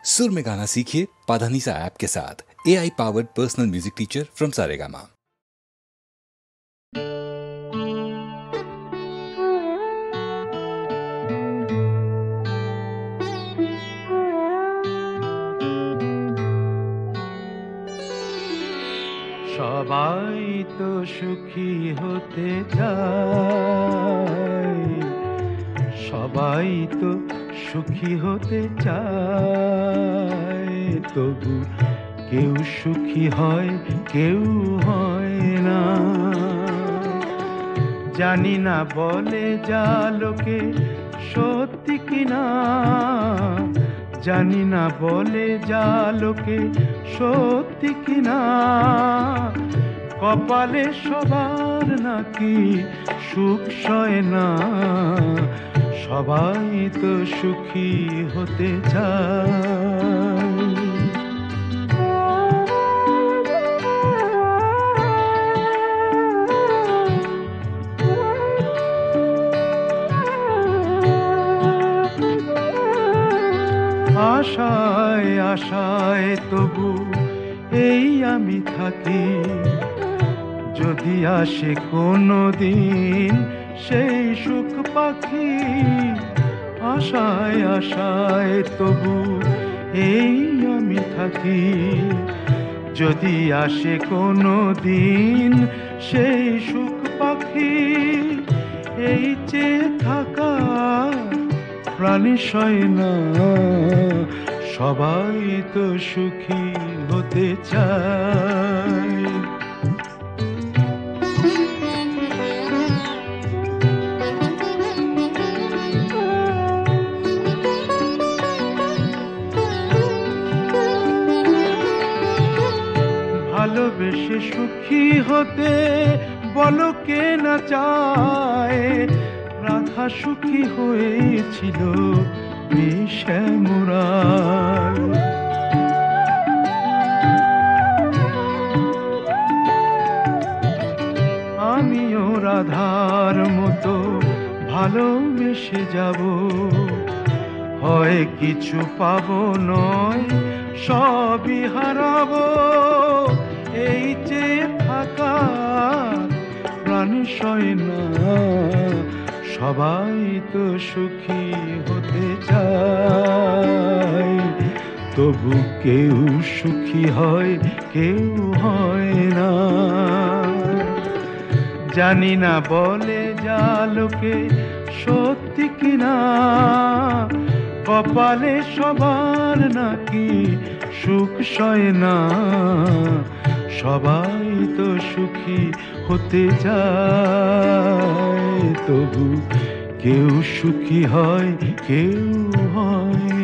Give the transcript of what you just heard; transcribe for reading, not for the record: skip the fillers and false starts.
सुर में गाना सीखिए पाधानीसा ऐप के साथ। AI powered personal music teacher from Saregama. সবাই তো সুখী হতে চায়, সবাই তো সুখী হতে চায়, তবু কেউ সুখী হয় কেউ হয় না। জানি না বলে যা লোকে সত্যি কিনা, জানি না বলে যা লোকে সত্যি কিনা, কপালে সবার নাকি সুখ সয় না। সবাই তো সুখী হতে চায়। আশায় আশায় তবু এই আমি থাকি, যদি আসে কোনো দিন সেই সুখ পাখি। আশায় আশায় তবু এই আমি থাকি, যদি আসে কোনো দিন সেই সুখ পাখি। এই চেয়ে থাকা প্রাণী সয় না, সবাই তো সুখী হতে চায়। ভালোবেসে সুখী হতে বলো কে না চায়। রাধা সুখী হয়েছিল শ্যামরায়। আমিও রাধার মতো ভালোবেসে যাব, হয় কিছু পাবো নয় সবই হারাবো। এই যে থাকা প্রাণী সয় না, সবাই তো সুখী হতে চায়, তবু কেউ সুখী হয় কেউ হয় না। জানি না বলে যা লোকে সত্যি কিনা, কপালে সবার নাকি সুখ সয় না। সবাই তো সুখী হতে চায়, তবু কেউ সুখী হয় কেউ হয়